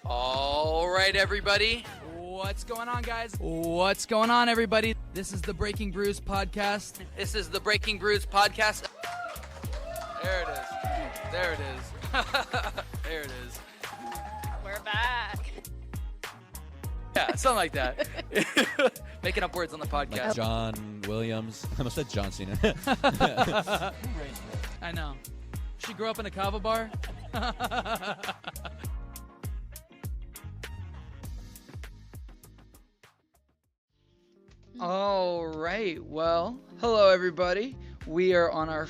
All right, everybody. What's going on, guys? What's going on, everybody? This is the Breaking Brews podcast. This is the Breaking Brews podcast. There it is. There it is. There it is. We're back. Yeah, something like that. Making up words on the podcast. Like John Williams. I almost said John Cena. I know. She grew up in a kava bar. All right. Well, hello, everybody. We are on our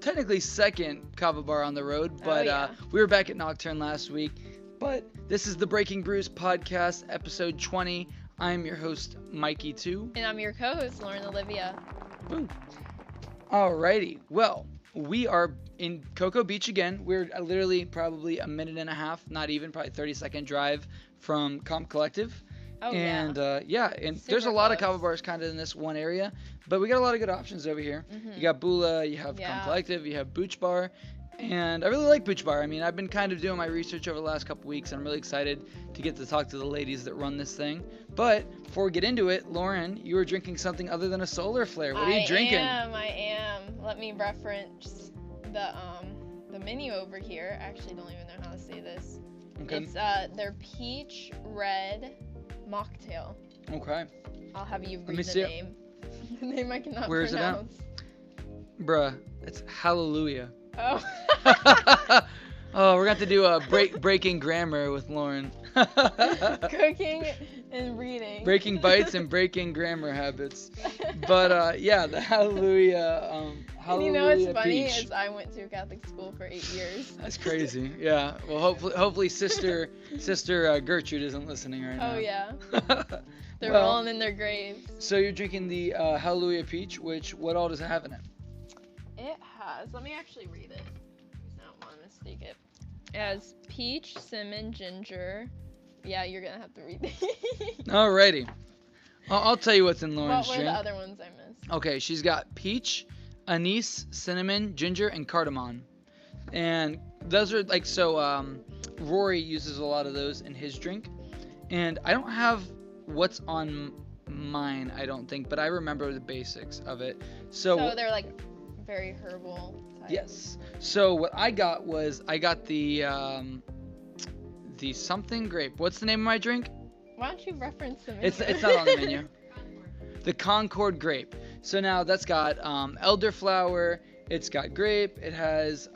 technically second kava bar on the road, but we were back at Nocturne last week. But this is the Breaking Brews podcast, episode 20. I'm your host, Mikey 2. And I'm your co-host, Lauren Olivia. Boom. Alrighty. Well, we are in Cocoa Beach again. We're literally probably a minute and a half, not even, probably 30-second drive from Comp Collective. Oh, and and Super there's a lot of close. kava bars kind of in this one area, but we got a lot of good options over here. You got Bula, you have Comp Collective, you have Booch Bar, and I really like Booch Bar. I mean, I've been kind of doing my research over the last couple weeks, and I'm really excited to get to talk to the ladies that run this thing. But before we get into it, Lauren, you were drinking something other than a solar flare. What are you drinking? I am. Let me reference the menu over here. I actually don't even know how to say this. Okay. It's their peach red mocktail. Okay. I'll have you me read the see it. name. The name I cannot Where is it at? pronounce. Bruh, it's Hallelujah. Oh. Oh, we're going to have to do a breaking grammar with Lauren. Cooking and reading. Breaking bites and breaking grammar habits. But the Hallelujah And you know what's funny peach. is I went to a Catholic school for 8 years. That's crazy. Yeah. Well, hopefully Sister Gertrude isn't listening right now. Oh yeah. They're Well, rolling in their graves. So you're drinking the Hallelujah peach, what all does it have in it? It has. Let me actually read it. I don't want to mistake it. It has peach, cinnamon, ginger. Yeah, you're gonna have to read these. Alrighty. I'll tell you what's in Lauren's What were drink. the other ones I missed? Okay, she's got peach, anise, cinnamon, ginger, and cardamom. And those are Rory uses a lot of those in his drink. And I don't have what's on mine, I don't think, but I remember the basics of it. So they're like very herbal type. Yes. So what I got the something grape. What's the name of my drink? Why don't you reference the menu? It's not on the menu. The Concord grape. So now that's got elderflower, it's got grape, it has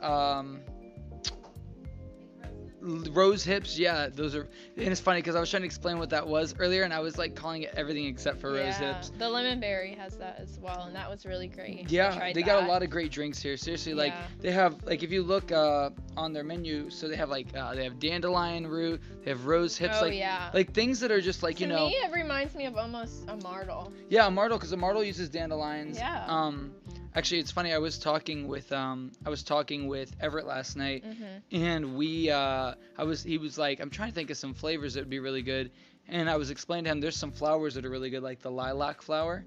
rose hips. Yeah, those are, and it's funny because I was trying to explain what that was earlier, and I was like calling it everything except for rose hips. The lemon berry has that as well, and that was really great. Yeah, they got a lot of great drinks here. Seriously, like they have, like if you look on their menu, so they have they have dandelion root, they have rose hips, like things that are just like to me, it reminds me of almost a mardel. Yeah, a mardel, because a mardel uses dandelions. Yeah. Actually, it's funny. I was talking with Everett last night, and he was like, I'm trying to think of some flavors that would be really good, and I was explaining to him there's some flowers that are really good, like the lilac flower.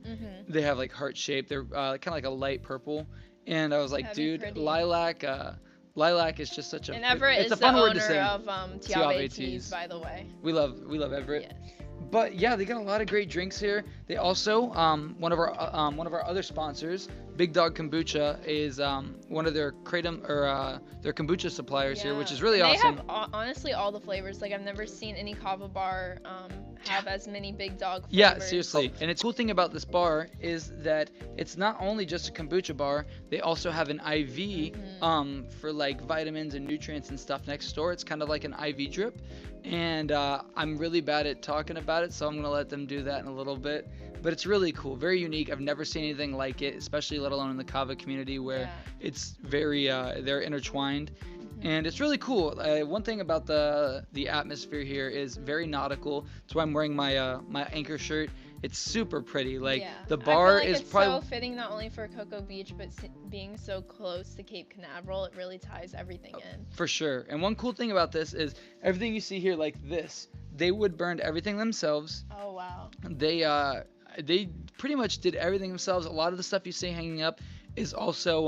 They have like heart shaped. They're kind of like a light purple, and I was like, dude, lilac is just such a. And Everett it's is a fun the word to owner say. of Tiave Tiave Teas. Teas, by the way. We love Everett. Yes. But yeah, they got a lot of great drinks here. They also one of our other sponsors, Big Dog Kombucha, is one of their their kombucha suppliers here, which is really awesome. They have honestly all the flavors. Like I've never seen any kava bar have as many Big Dog flavors. Yeah, seriously. And it's cool thing about this bar is that it's not only just a kombucha bar. They also have an IV for like vitamins and nutrients and stuff next door. It's kind of like an IV drip. And I'm really bad at talking about it, so I'm going to let them do that in a little bit. But it's really cool, very unique. I've never seen anything like it, especially let alone in the kava community where it's very, they're intertwined. And it's really cool. One thing about the atmosphere here is very nautical. That's why I'm wearing my my anchor shirt. It's super pretty. Like the bar I feel like is it's probably so fitting not only for Cocoa Beach, but being so close to Cape Canaveral, it really ties everything in. For sure. And one cool thing about this is everything you see here, like this, they wood burned everything themselves. Oh wow. They pretty much did everything themselves. A lot of the stuff you see hanging up is also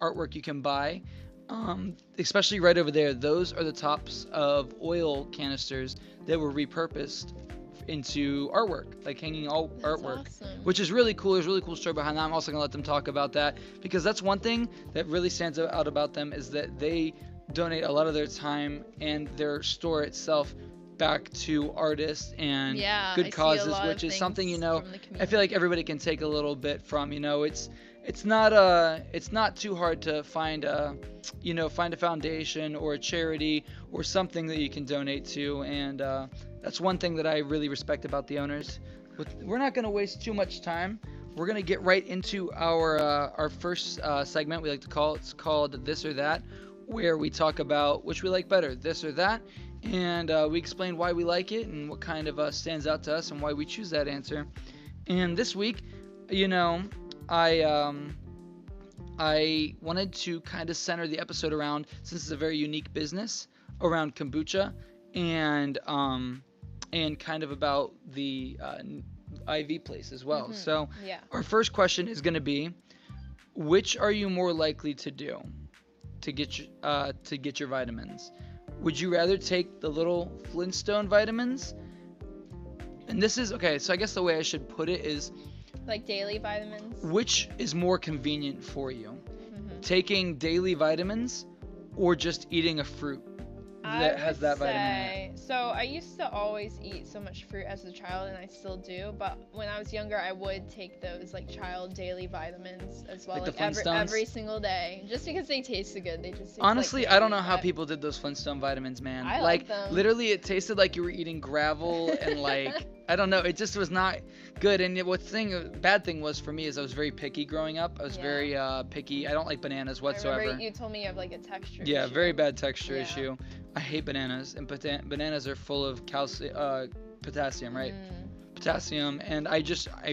artwork you can buy. especially right over there, those are the tops of oil canisters that were repurposed into artwork, like hanging all That's artwork, awesome. which is really cool. There's a really cool story behind that. I'm also gonna let them talk about that because that's one thing that really stands out about them is that they donate a lot of their time and their store itself back to artists and Yeah, I good see a causes, lot which of is something things I from the feel like community. everybody can take a little bit from. It's not too hard to find a foundation or a charity or something that you can donate to, and that's one thing that I really respect about the owners. We're not going to waste too much time. We're going to get right into our first segment. We like to call it's called This or That, where we talk about which we like better, this or that, and we explain why we like it and what kind of stands out to us and why we choose that answer. And this week, you know, I wanted to kind of center the episode around, since it's a very unique business, around kombucha and kind of about the IV place as well. So Yeah. our first question is going to be, which are you more likely to do to get your vitamins? Would you rather take the little Flintstone vitamins? And this is okay, so I guess the way I should put it is, Like daily vitamins. which is more convenient for you? Mm-hmm. Taking daily vitamins or just eating a fruit that has that vitamin in it? So I used to always eat so much fruit as a child, and I still do. But when I was younger, I would take those like child daily vitamins as well, Like the like Flintstones? every single day, just because they tasted good. They just taste Honestly, like I don't know candy, how but people did those Flintstone vitamins, man. I like them. Literally, it tasted like you were eating gravel and like I don't know. It just was not good. And bad thing was for me is I was very picky growing up. I was Yeah. very picky. I don't like bananas I whatsoever. remember you told me you have like a texture. Yeah, issue. very bad texture Yeah. issue. I hate bananas, and bananas are full of potassium, right? Potassium, and I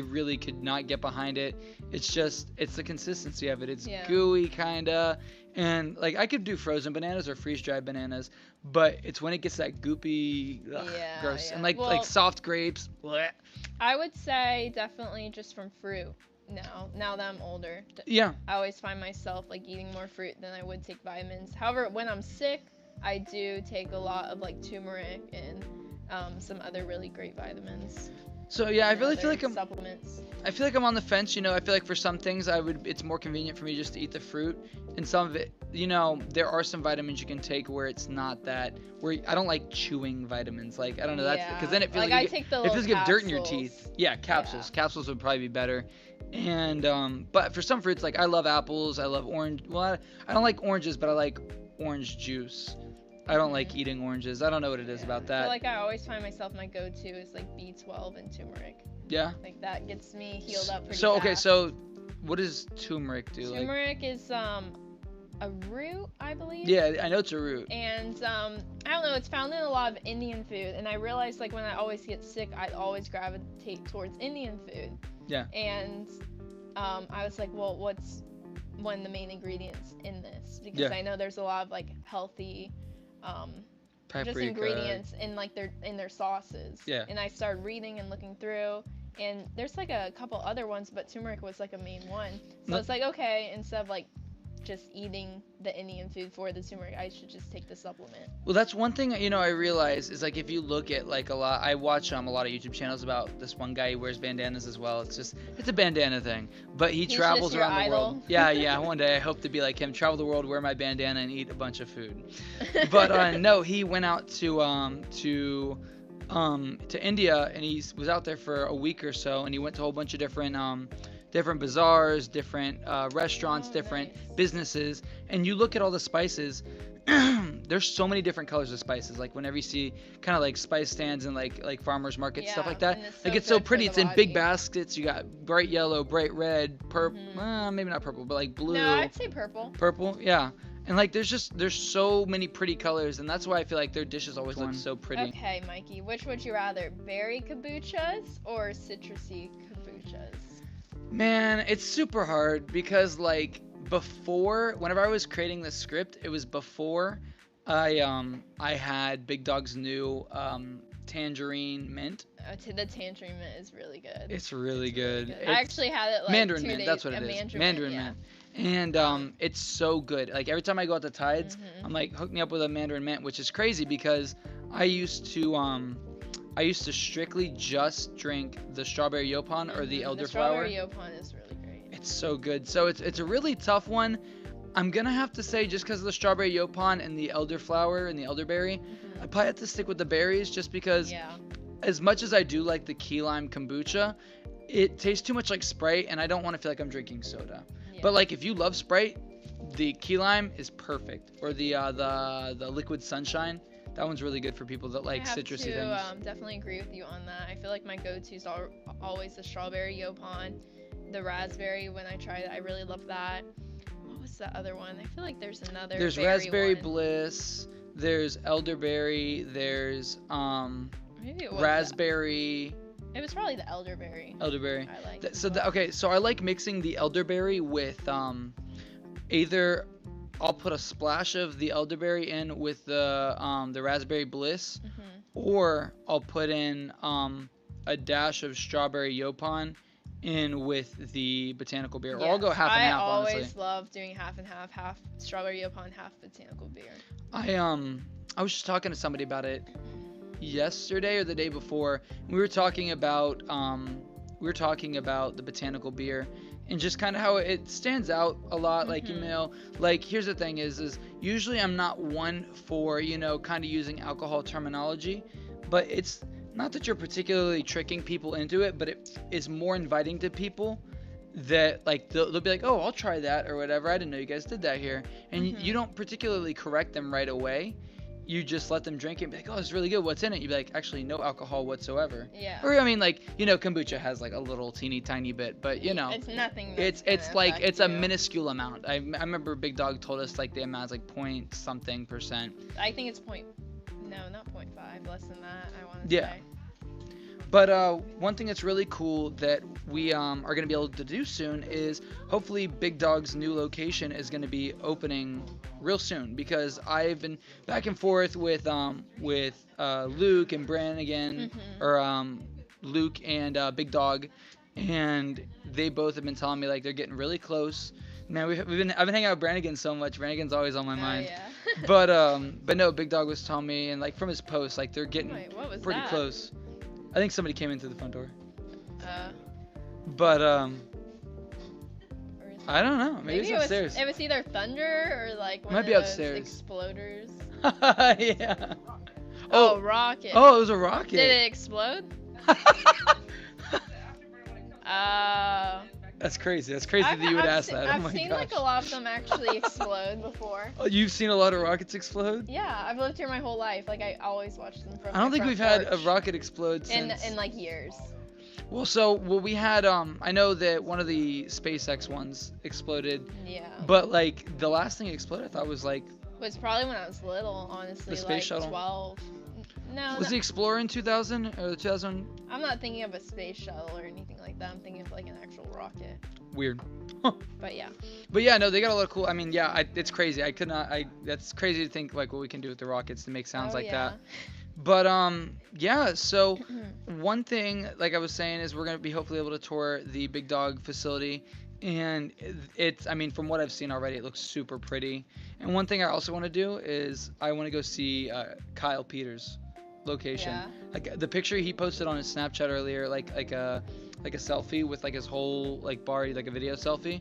really could not get behind it. It's the consistency of it. It's Yeah. gooey kinda, and like I could do frozen bananas or freeze-dried bananas, but it's when it gets that goopy, Yeah, gross, yeah. and like Well- soft grapes. Bleh. I would say definitely just from fruit. Now that I'm older, Yeah, I always find myself like eating more fruit than I would take vitamins. However, when I'm sick, I do take a lot of like turmeric and some other really great vitamins. so yeah, I and really feel other like I'm supplements. I feel like I'm on the fence, I feel like for some things it's more convenient for me just to eat the fruit. And some of it, there are some vitamins you can take where it's not that, where I don't like chewing vitamins. Like, I don't know, that's Yeah. because then it feels Like, like, I take the it little feels like you have dirt in your capsules. teeth. Yeah, capsules. Capsules would probably be better. And, but for some fruits, like I love apples, I love orange. Well, I don't like oranges, but I like orange juice. I don't like eating oranges. I don't know what it is about I that. feel like I always find myself my go-to is like B12 and turmeric. Yeah. Like that gets me healed up pretty So, fast. okay, so what does turmeric do? Like, Turmeric is a root, I believe. yeah, I know it's a root. And I don't know, it's found in a lot of Indian food, and I realized like when I always get sick, I always gravitate towards Indian food. Yeah. And I was like, well, what's one of the main ingredients in this? Because Yeah. I know there's a lot of like healthy just Paprika. ingredients in like their sauces. Yeah. And I started reading and looking through, and there's like a couple other ones, but turmeric was like a main one. So No- it's like, okay, instead of like just eating the Indian food for the turmeric, I should just take the supplement. Well, that's one thing I realize is like if you look at like I watch a lot of YouTube channels about this one guy who wears bandanas as well. It's a bandana thing, but he He's travels just your around the world. idol. Yeah. One day I hope to be like him, travel the world, wear my bandana, and eat a bunch of food. But no, he went out to India, and he was out there for a week or so, and he went to a whole bunch of different bazaars, different restaurants, Oh, different nice. businesses, and you look at all the spices. There's so many different colors of spices. Like whenever you see kind of like spice stands and like farmers markets, stuff Yeah, like that, and it's like so it's so good for pretty. the It's in big body. baskets. You got bright yellow, bright red, purple. Maybe not purple, but like blue. No, I'd say purple. Purple, yeah. And like there's so many pretty colors, and that's why I feel like their dishes always look so pretty. Okay, Mikey, which would you rather, berry kombuchas or citrusy kombuchas? Man, it's super hard because like whenever I was creating the script, it was before I had Big Dog's new tangerine mint. The tangerine mint is really good. It's really good. I actually had it like Mandarin 2 mint, days. that's what a it is. Mandarin Mandarin mint, mint. and it's so good. Like every time I go out to Tides, Mhm. I'm like, hook me up with a Mandarin Mint, which is crazy because I used to strictly just drink the strawberry Yopon or the Mhm. elderflower. The strawberry Yopon is really great. It's so good. So it's a really tough one. I'm gonna have to say just because of the strawberry Yopon and the elderflower and the elderberry, I probably have to stick with the berries just because Yeah. as much as I do like the key lime kombucha, it tastes too much like Sprite and I don't want to feel like I'm drinking soda. Yeah. But like if you love Sprite, the key lime is perfect. Or the liquid sunshine. That one's really good for people that like I have citrusy to things. definitely agree with you on that. I feel like my go-tos are always the strawberry Yopon, the raspberry. When I tried it, I really love that. What was the other one? I feel like there's another. There's berry raspberry one. bliss. There's elderberry. There's Maybe it was raspberry. It was probably the elderberry. Elderberry. I like. Okay, so I like mixing the elderberry with either I'll put a splash of the elderberry in with the raspberry bliss, Mhm. or I'll put in a dash of strawberry Yopon in with the botanical beer, or I'll go Yes, half and half. I always Honestly, love doing half and half, half strawberry Yopon, half botanical beer. I was just talking to somebody about it yesterday or the day before. We were talking about the botanical beer and just kind of how it stands out a lot. Like, like here's the thing is usually I'm not one for, kind of using alcohol terminology, but it's not that you're particularly tricking people into it, but it is more inviting to people that like they'll be like, oh, I'll try that or whatever. I didn't know you guys did that here. And you don't particularly correct them right away. You just let them drink it and be like, oh, it's really good. What's in it? You'd be like, actually, no alcohol whatsoever. Yeah. Or, I mean, like, kombucha has like a little teeny tiny bit, but It's nothing. it's like, it's a minuscule amount. I remember Big Dog told us like the amount is like point something %. I think it's not 0.5, less than that, I want to Yeah. say. But one thing that's really cool that we are going to be able to do soon is hopefully Big Dog's new location is going to be opening real soon, because I've been back and forth with Luke and Brannigan, or Luke and Big Dog, and they both have been telling me like they're getting really close. Man, I've been hanging out with Brannigan so much. Brannigan's always on my mind. Yeah. But no, Big Dog was telling me, and like from his post, like they're getting Wait, what was pretty that? close. I think somebody came in through the front door. Or But is I don't know. Maybe it's upstairs. It was either thunder or like one Might of be those upstairs. exploders. Yeah. Oh, rocket. Oh, it was a rocket. Did it explode? That's crazy. That's crazy that you would ask that. Oh I've my seen gosh. like a lot of them actually explode before. Oh, you've seen a lot of rockets explode? Yeah, I've lived here my whole life. Like I always watch them from. I don't my think front we've had a porch. rocket explode since. in like years. Well, we had I know that one of the SpaceX ones exploded, Yeah. but like the last thing that exploded, I thought was like, It was probably when I was little, honestly. The space like shuttle? 12. No, was the Explorer in 2000 or 2000? I'm not thinking of a space shuttle or anything like that. I'm thinking of like an actual rocket. Weird. But yeah. But yeah, no, they got a lot of cool. I mean, yeah, it's crazy. I could not. That's crazy to think like what we can do with the rockets to make sounds Oh, like yeah. that. But yeah. So one thing, like I was saying, is we're gonna be hopefully able to tour the Big Dog facility, and it's. I mean, from what I've seen already, it looks super pretty. And one thing I also want to do is I want to go see Kyle Peters' location. Yeah. Like the picture he posted on his Snapchat earlier, like a selfie with like his whole like bar, like a video selfie,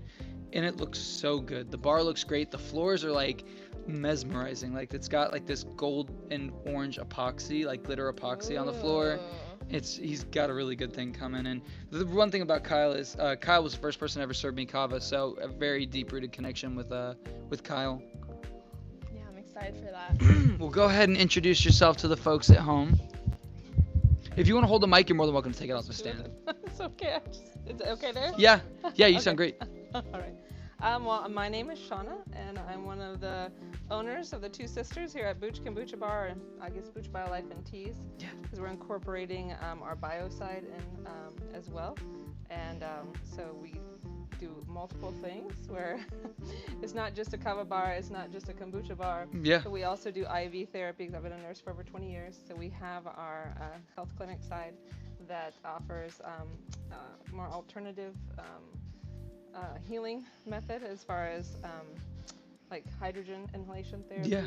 and it looks so good. The bar looks great. The floors are like mesmerizing. Like it's got like this gold and orange epoxy, like glitter epoxy on the floor. Ooh. He's got a really good thing coming. And the one thing about Kyle is Kyle was the first person to ever serve me kava, so a very deep rooted connection with Kyle. Yeah, I'm excited for that. Well, go ahead and introduce yourself to the folks at home. If you want to hold the mic, you're more than welcome to take it off the stand. It's okay. Is it okay there? Yeah, you Okay. sound great. All right. Well, my name is Shauna, and I'm one of the owners of the two sisters here at Booch Kombucha Bar, and I guess Booch BioLife and Teas. Yeah. Because we're incorporating our bio side in as well, and so we do multiple things where it's not just a kava bar, it's not just a kombucha bar. Yeah. So we also do IV therapy, because I've been a nurse for over 20 years. So we have our health clinic side that offers more alternative healing method as far as like hydrogen inhalation therapy, Yeah.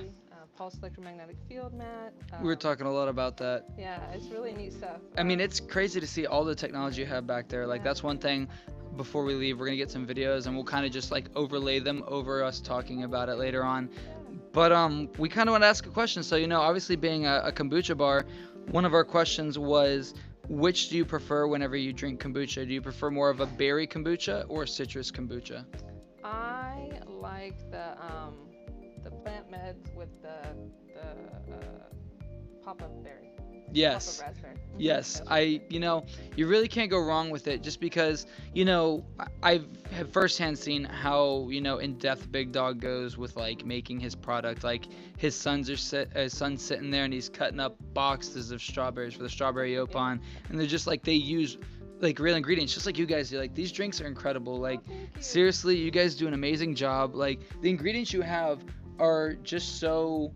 pulse electromagnetic field mat. We were talking a lot about that. Yeah, it's really neat stuff. I mean, it's crazy to see all the technology you have back there. Like, Yeah. that's one thing. Before we leave, we're gonna get some videos, and we'll kind of just like overlay them over us talking about it later on. But we kind of want to ask a question. So, obviously being a kombucha bar, one of our questions was, which do you prefer whenever you drink kombucha? Do you prefer more of a berry kombucha or citrus kombucha? I like the plant meds with the papa berry. Yes. Papa raspberry. Yes, you really can't go wrong with it, just because, I have firsthand seen how, in depth Big Dog goes with like making his product. Like his son's sitting there and he's cutting up boxes of strawberries for the strawberry Yopon, and they're just like, they use like real ingredients, just like you guys do. Like, these drinks are incredible. Like, seriously, you guys do an amazing job. Like, the ingredients you have are just so,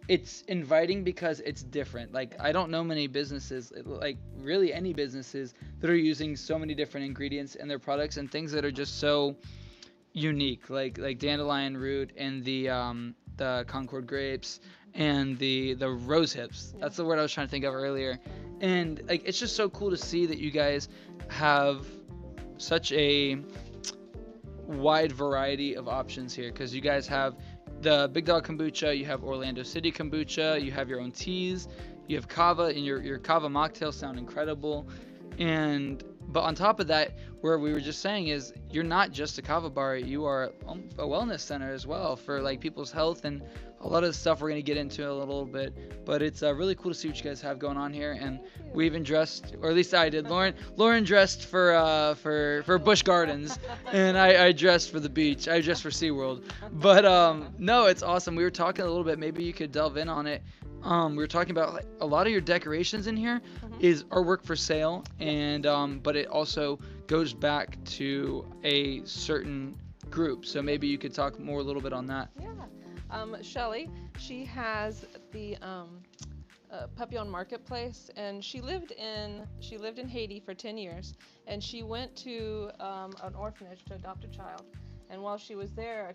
it's inviting because it's different. Like, I don't know many businesses, like really any businesses, that are using so many different ingredients in their products and things that are just so unique. Like dandelion root and the Concord grapes and the rose hips. That's the word I was trying to think of earlier. And like, it's just so cool to see that you guys have such a wide variety of options here, because you guys have the Big Dog Kombucha, you have Orlando City Kombucha, you have your own teas, you have kava, and your kava mocktails sound incredible. But on top of that, where we were just saying is, you're not just a kava bar, you are a wellness center as well for like people's health, and a lot of the stuff we're going to get into in a little bit. But it's really cool to see what you guys have going on here. And we even dressed, or at least I did. Lauren dressed for Busch Gardens, and I dressed for the beach. I dressed for SeaWorld. But no, it's awesome. We were talking a little bit. Maybe you could delve in on it. We were talking about like, a lot of your decorations in here is artwork for sale, and but it also goes back to a certain group. So maybe you could talk more a little bit on that. Yeah. Shelly, she has the Papillon Marketplace, and she lived in Haiti for 10 years, and she went to an orphanage to adopt a child. And while she was there,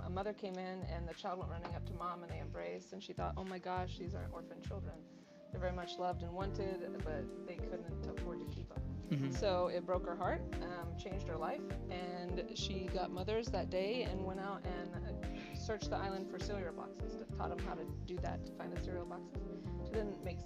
a mother came in, and the child went running up to mom, and they embraced, and she thought, oh my gosh, these are orphan children. They're very much loved and wanted, but they couldn't afford to keep them. So it broke her heart, changed her life, and she got mothers that day and went out and searched the island for cereal boxes, taught them how to do that, to find the cereal boxes, to then make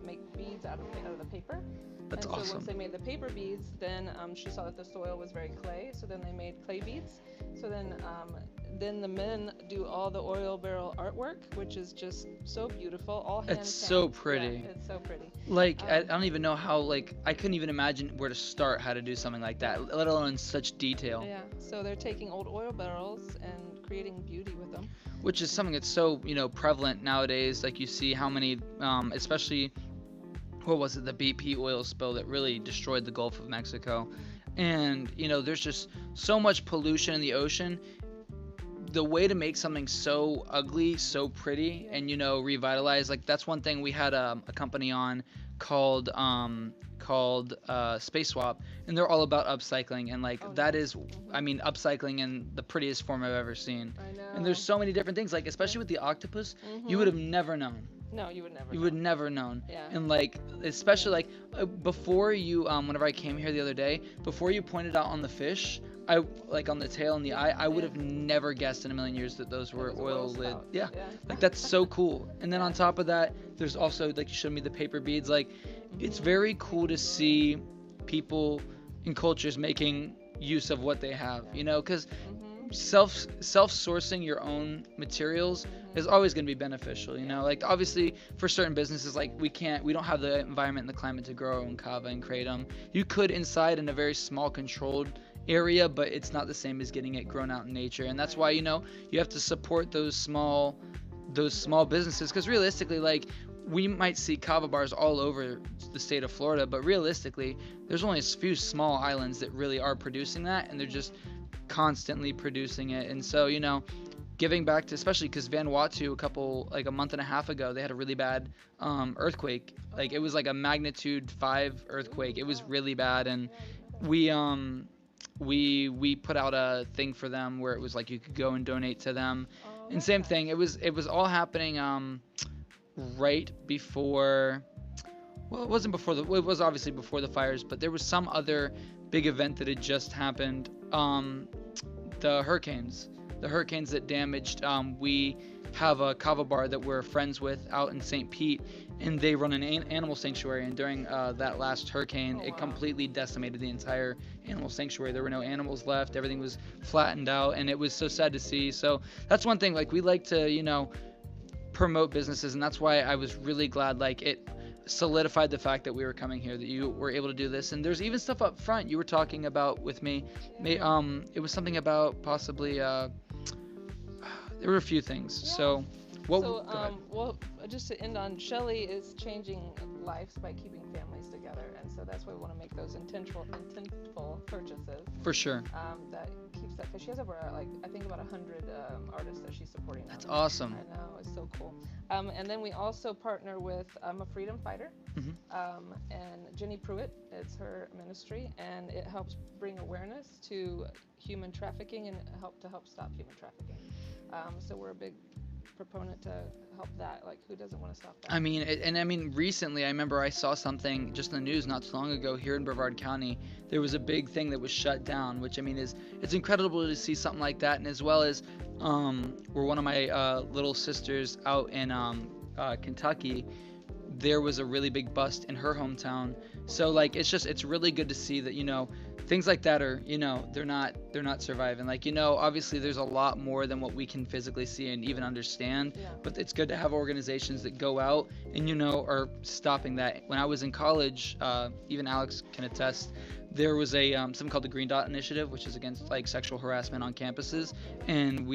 make beads out of the paper. That's and so awesome. once they made the paper beads, then she saw that the soil was very clay, so then they made clay beads. So then the men do all the oil barrel artwork, which is just so beautiful, all hand It's so stamped. pretty. Yeah, it's so pretty. Like, I don't even know how, like, I couldn't even imagine where to start how to do something like that, let alone in such detail. Yeah, so they're taking old oil barrels and creating beauty with them. Which is something that's so, prevalent nowadays. Like, you see how many, especially, what was it, the BP oil spill that really destroyed the Gulf of Mexico. And, there's just so much pollution in the ocean. The way to make something so ugly, so pretty, and, revitalize, like, that's one thing. We had a company on called Space Swap, and they're all about upcycling, and like, that is, I mean, upcycling in the prettiest form I've ever seen. I know. And there's so many different things, like, especially with the octopus, you would have never known. No, you would never. You would never known. Yeah. And like, especially like, before you, whenever I came here the other day, before you pointed out on the fish, like on the tail and the eye, I would have never guessed in a million years that those were It was oil oil lid. spouts. Yeah. Yeah. Like, that's so cool. And then on top of that, there's also, like, you showed me the paper beads. Like, it's very cool to see people in cultures making use of what they have, because self-sourcing your own materials is always going to be beneficial, like, obviously for certain businesses, like, we don't have the environment and the climate to grow our own kava and create them. You could inside in a very small controlled area, but it's not the same as getting it grown out in nature. And that's why, you have to support those small businesses, because realistically, like, we might see kava bars all over the state of Florida, but realistically there's only a few small islands that really are producing that, and they're just constantly producing it. And so, giving back to, especially because Vanuatu a month and a half ago, they had a really bad earthquake. Like, it was like a magnitude 5 earthquake. It was really bad, and we we put out a thing for them where it was like you could go and donate to them. Oh, And that's same nice. thing. It was all happening right before. Well, it wasn't before it was obviously before the fires, but there was some other big event that had just happened. The hurricanes that damaged. We have a kava bar that we're friends with out in St. Pete, and they run an animal sanctuary. And during that last hurricane, Oh, it wow. completely decimated the entire animal sanctuary. There were no animals left. Everything was flattened out, and it was so sad to see. So that's one thing. Like we like to, promote businesses, and that's why I was really glad. Like it solidified the fact that we were coming here, that you were able to do this. And there's even stuff up front you were talking about with me. It was something about possibly. There were a few things. Yeah. So, what? So, go ahead. well, just to end on, Shelly is changing lives by keeping families together, and so that's why we want to make those intentful purchases. For sure. That keeps that. Cause she has over I think about 100 artists that she's supporting now. That's awesome. I know, it's so cool. And then we also partner with a freedom fighter, Mhm. and Jenny Pruitt. It's her ministry, and it helps bring awareness to human trafficking and help stop human trafficking. So we're a big proponent to help that. Like, who doesn't want to stop that? I mean, recently I remember I saw something just in the news not too long ago here in Brevard County. There was a big thing that was shut down, which I mean it's incredible to see something like that, and as well as where one of my little sisters out in Kentucky, there was a really big bust in her hometown. So like it's really good to see that things like that are they're not surviving. Like obviously there's a lot more than what we can physically see and even understand. Yeah. But it's good to have organizations that go out and are stopping that. When I was in college, even Alex can attest. There was a something called the Green Dot Initiative, which is against like sexual harassment on campuses, and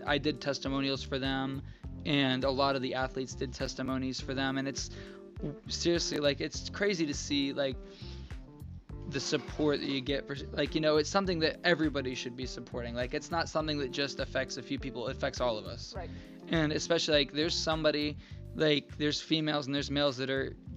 I did testimonials for them, and a lot of the athletes did testimonies for them, and it's seriously like it's crazy to see like the support that you get for like it's something that everybody should be supporting. Like it's not something that just affects a few people, it affects all of us. Right. And especially like there's females and there's males that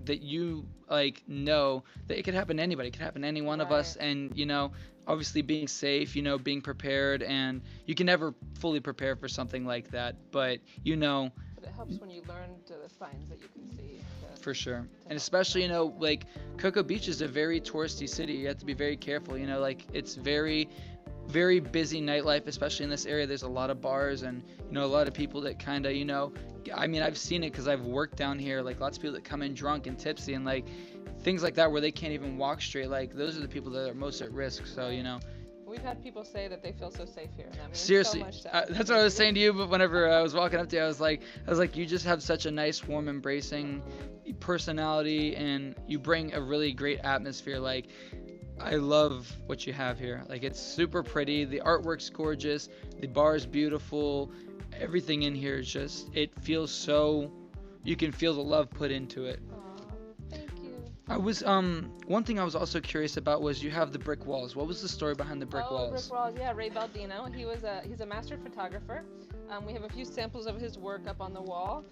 that it could happen to anybody. It could happen to any one of us. Right. And obviously being safe, being prepared, and you can never fully prepare for something like that, but But it helps when you learn the signs that you can see. for sure. And especially like Cocoa Beach is a very touristy city. You have to be very careful. Like it's very very busy nightlife, especially in this area. There's a lot of bars and a lot of people that kind of I mean, I've seen it because I've worked down here. Like lots of people that come in drunk and tipsy and like things like that where they can't even walk straight. Like those are the people that are most at risk. So We've had people say that they feel so safe here. And that means seriously, so much to us. that's what I was saying to you. But whenever I was walking up to you, I was like, you just have such a nice, warm, embracing personality, and you bring a really great atmosphere. Like, I love what you have here. Like, it's super pretty. The artwork's gorgeous. The bar is beautiful. Everything in here is just, it feels so. You can feel the love put into it. Aw, thank you. I was one thing I was also curious about was you have the brick walls. What was the story behind the brick walls? Brick walls. Yeah, Ray Baldino. He's a master photographer. We have a few samples of his work up on the wall.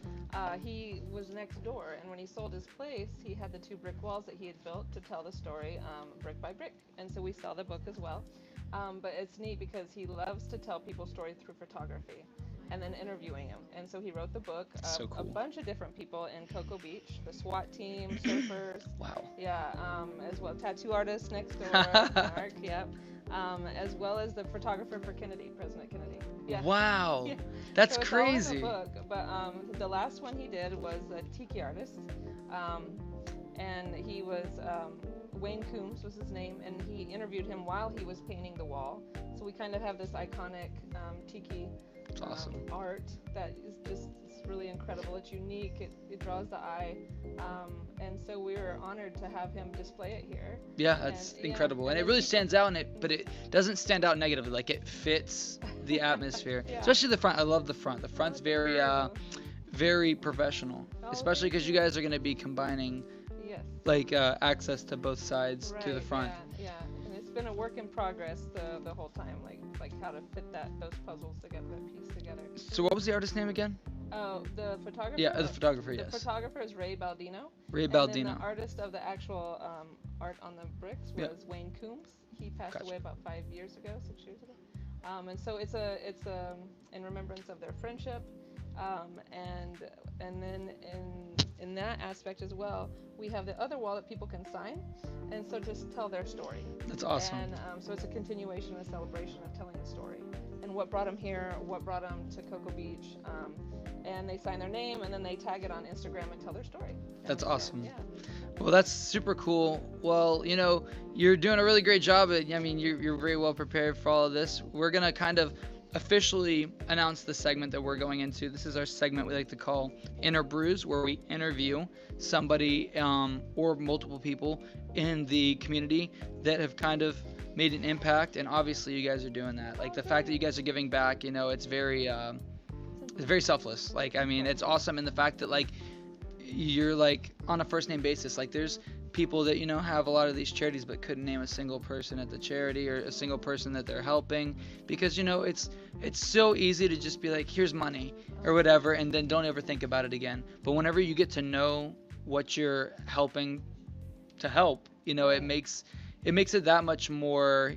He was next door, and when he sold his place, he had the 2 brick walls that he had built to tell the story brick by brick. And so we sell the book as well. But it's neat because he loves to tell people's stories through photography and then interviewing them. And so he wrote the book of So cool. a bunch of different people in Cocoa Beach, the SWAT team, surfers. Wow. Yeah, as well, tattoo artist next door, Mark, yep. As well as the photographer for Kennedy, President Kennedy. Yeah. Wow. Yeah. That's So it's crazy. all in the book, but the last one he did was a tiki artist, and he was Wayne Coombs was his name, and he interviewed him while he was painting the wall. So we kind of have this iconic tiki That's awesome. art that is just it's really incredible. It's unique. It draws the eye, and so we were honored to have him display it here. Yeah, that's And, yeah, incredible. And and it then really people- stands out but it doesn't stand out negatively. Like it fits the atmosphere. Yeah. Especially the front. I love the front. The front's very very professional. Oh, Especially because you guys are going to be combining Yes. like access to both sides to the Right, front. Yeah, and it's been a work in progress the whole time, like how to fit those puzzles together, that piece together. So what was the artist's name again? Oh, the photographer? Yeah, the photographer, The yes. photographer is Ray Baldino. Ray And then Baldino. the artist of the actual art on the bricks was Yep. Wayne Coombs. He passed Gotcha. away about 5 years ago, 6 years ago. And so it's in remembrance of their friendship, and then in that aspect as well, we have the other wall that people can sign, and so just tell their story. That's awesome. And so it's a continuation, a celebration of telling the story, and what brought them here, what brought them to Cocoa Beach, and they sign their name, and then they tag it on Instagram and tell their story. That's And so, awesome. Yeah. Well, that's super cool. Well, you're doing a really great job. I mean, you're very well prepared for all of this. We're going to kind of officially announce the segment that we're going into. This is our segment we like to call Inner Brews, where we interview somebody or multiple people in the community that have kind of made an impact. And obviously, you guys are doing that. Like the fact that you guys are giving back, it's very selfless. Like, I mean, it's awesome in the fact that like you're like on a first name basis. Like there's people that have a lot of these charities but couldn't name a single person at the charity or a single person that they're helping, because it's so easy to just be like, here's money or whatever, and then don't ever think about it again. But whenever you get to know what you're helping to help, it makes it that much more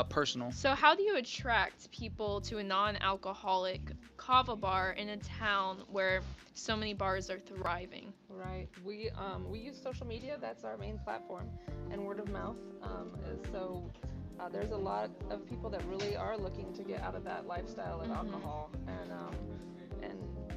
personal. So how do you attract people to a non-alcoholic kava bar in a town where so many bars are thriving? Right. We use social media. That's our main platform, and word of mouth. There's a lot of people that really are looking to get out of that lifestyle of alcohol,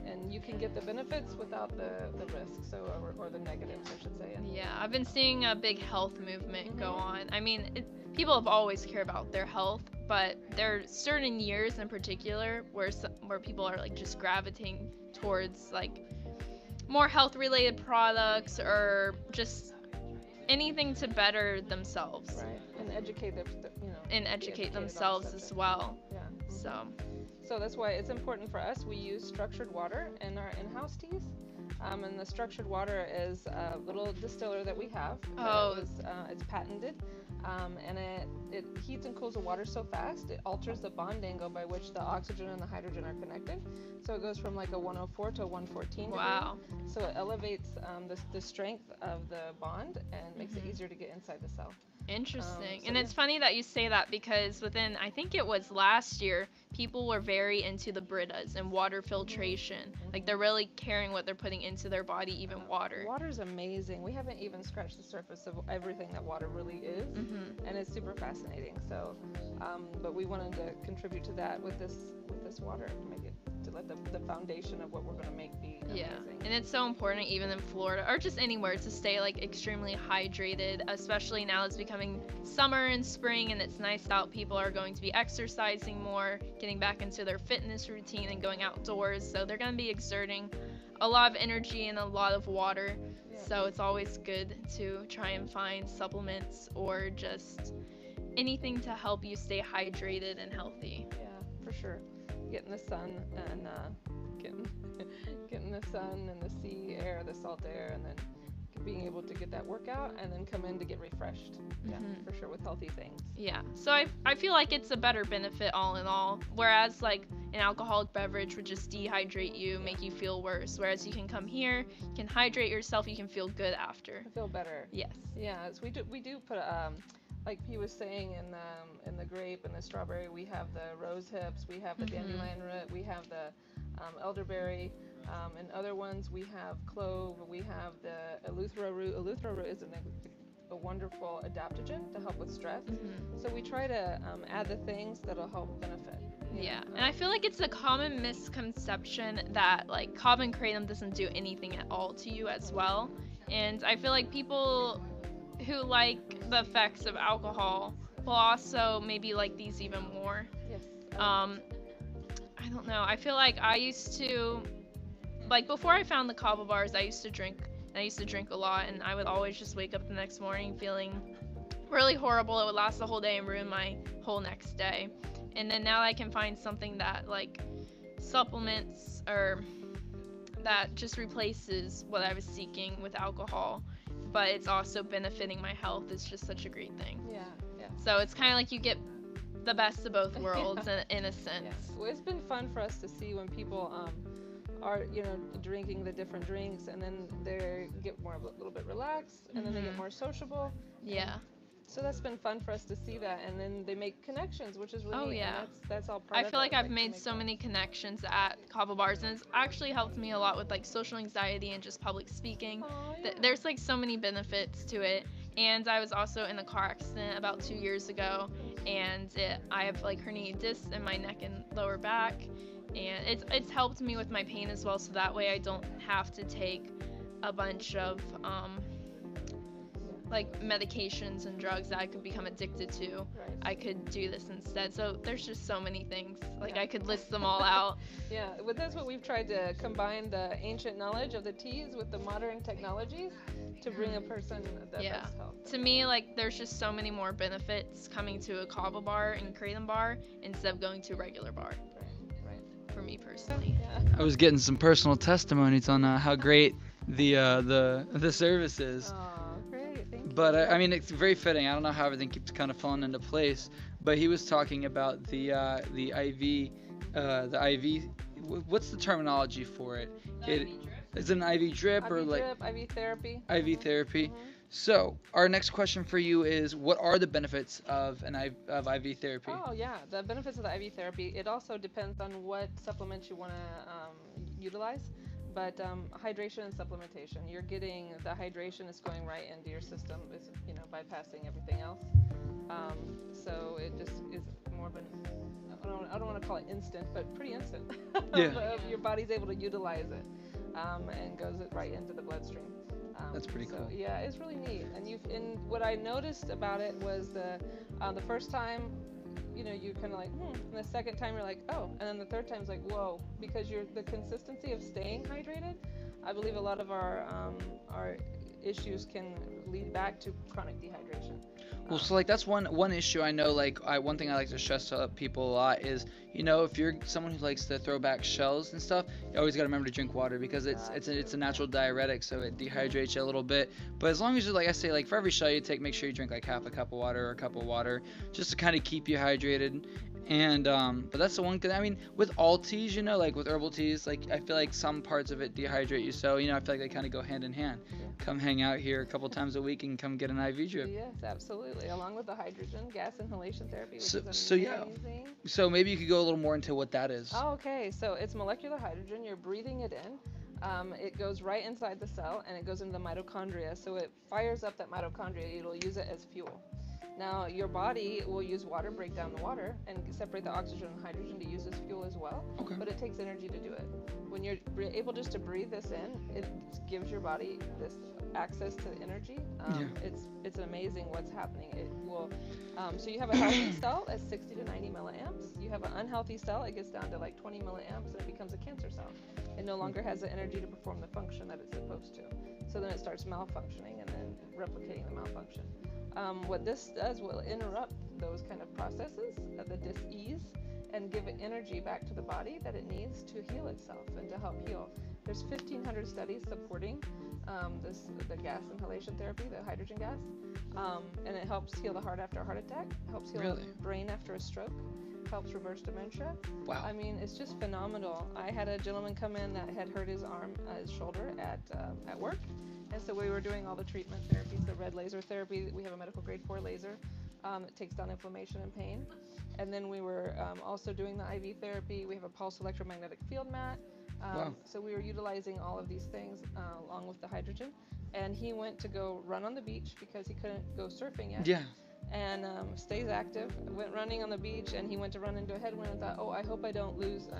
and you can get the benefits without the risks, or the negatives, I should say. Yeah, I've been seeing a big health movement go on. I mean, people have always cared about their health, but there are certain years in particular where people are like just gravitating towards like more health related products or just anything to better themselves. Right. And educate them. And educate themselves as well. Yeah. So that's why it's important for us. We use structured water in our in-house teas. And the structured water is a little distiller that we have. It's patented. And it heats and cools the water so fast, it alters the bond angle by which the oxygen and the hydrogen are connected. So it goes from like a 104 to a 114 wow. degree. So it elevates the strength of the bond and makes it easier to get inside the cell. Interesting. And it's funny that you say that, because within, I think it was last year, people were very into the Britas and water filtration. Like they're really caring what they're putting into their body, even water. Water's amazing. We haven't even scratched the surface of everything that water really is, and it's super fascinating. So, but we wanted to contribute to that with this water, to let the foundation of what we're going to make be amazing. Yeah, and it's so important even in Florida or just anywhere to stay like extremely hydrated, especially now it's becoming summer and spring and it's nice out. People are going to be exercising more, getting back into their fitness routine and going outdoors, so they're going to be exerting a lot of energy and a lot of water. So it's always good to try and find supplements or just anything to help you stay hydrated and healthy. Yeah, for sure. Getting the sun and getting the sun and the sea air, the salt air, and then being able to get that workout and then come in to get refreshed. Yeah, for sure, with healthy things. Yeah, so I feel like it's a better benefit all in all, whereas like an alcoholic beverage would just dehydrate you, make you feel worse, whereas you can come here, you can hydrate yourself, you can feel good after. I feel better. Yes. Yeah, so we do put like he was saying, in the grape and the strawberry, we have the rose hips, we have the dandelion root, we have the elderberry. And other ones, we have clove, we have the eleuthero root. Eleuthero root is a wonderful adaptogen to help with stress. So we try to add the things that'll help benefit. Yeah, and I feel like it's a common misconception that like kava and kratom doesn't do anything at all to you as well. And I feel like people who like the effects of alcohol will also maybe like these even more. Yes. I don't know. I feel like I used to, like before I found the kava bars, I used to drink a lot, and I would always just wake up the next morning feeling really horrible. It would last the whole day and ruin my whole next day. And then now I can find something that like supplements or that just replaces what I was seeking with alcohol, but it's also benefiting my health. It's just such a great thing. Yeah. So it's kind of like you get the best of both worlds in a sense. Yes. Well, it's been fun for us to see when people are drinking the different drinks, and then they get a little bit relaxed, and then they get more sociable. Yeah. So that's been fun for us to see that, and then they make connections, which is really Oh, neat, yeah. and that's all part I of feel it, like I've to made make so that. many connections at Kava bars, and it's actually helped me a lot with like social anxiety and just public speaking. Oh, yeah. There's like so many benefits to it. And I was also in a car accident about 2 years ago, and I have like herniated discs in my neck and lower back, and it's helped me with my pain as well. So that way I don't have to take a bunch of like medications and drugs that I could become addicted to. Right. I could do this instead. So there's just so many things. Like Yeah. I could list them all out. Yeah, well, that's what we've tried to combine, the ancient knowledge of the teas with the modern technologies to bring a person the Yeah. best health. To me, like there's just so many more benefits coming to a kava bar and kratom bar instead of going to a regular bar. Right. For me personally. Yeah. I was getting some personal testimonies on how great the service is. Aw, great. Thank you. But I mean, it's very fitting. I don't know how everything keeps kind of falling into place. But he was talking about the IV, What's the terminology for it? Is it an IV drip or IV like drip, IV therapy. IV therapy? Mhm. So our next question for you is, what are the benefits of IV therapy? Oh yeah, the benefits of the IV therapy. It also depends on what supplements you want to utilize, but hydration and supplementation. You're getting the hydration is going right into your system. It's bypassing everything else. So it just is more of an I don't want to call it instant, but pretty instant. Yeah. Your body's able to utilize it and goes it right into the bloodstream. That's pretty cool. Yeah, it's really neat. And what I noticed about it was the first time, you're kind of like, and the second time you're like, oh, and then the third time is like, whoa, because the consistency of staying hydrated. I believe a lot of our issues can lead back to chronic dehydration. Well, so like that's one issue I know. Like one thing I like to stress to people a lot is, if you're someone who likes to throw back shells and stuff, you always gotta remember to drink water because it's a natural diuretic, so it dehydrates you a little bit. But as long as like I say, like for every shell you take, make sure you drink like half a cup of water or a cup of water, just to kind of keep you hydrated. And but that's the one thing. I mean, with all teas, like with herbal teas, like I feel like some parts of it dehydrate you. So I feel like they kind of go hand in hand. Come hang out here a couple times a week and come get an IV drip. Yes, absolutely. Along with the hydrogen gas inhalation therapy, which is So yeah. amazing. So maybe you could go a little more into what that is. Oh, okay. So it's molecular hydrogen. You're breathing it in. It goes right inside the cell and it goes into the mitochondria. So it fires up that mitochondria. It'll use it as fuel. Now, your body will use water, break down the water, and separate the oxygen and hydrogen to use as fuel as well. Okay. But it takes energy to do it. When you're able just to breathe this in, it gives your body this access to energy. It's amazing what's happening. It will. So you have a healthy cell at 60 to 90 milliamps. You have an unhealthy cell, it gets down to like 20 milliamps, and it becomes a cancer cell. It no longer has the energy to perform the function that it's supposed to. So then it starts malfunctioning and then replicating the malfunction. What this does will interrupt those kind of processes, the dis-ease, and give it energy back to the body that it needs to heal itself and to help heal. There's 1,500 studies supporting the gas inhalation therapy, the hydrogen gas, and it helps heal the heart after a heart attack, helps heal the brain after a stroke, helps reverse dementia. Wow. I mean, it's just phenomenal. I had a gentleman come in that had hurt his arm, his shoulder at work. And so we were doing all the treatment therapies, the red laser therapy. We have a medical grade 4 laser that takes down inflammation and pain. And then we were also doing the IV therapy. We have a pulse electromagnetic field mat. Wow. So we were utilizing all of these things along with the hydrogen. And he went to go run on the beach because he couldn't go surfing yet. Yeah. And stays active, went running on the beach, and he went to run into a headwind and thought, oh, I hope I don't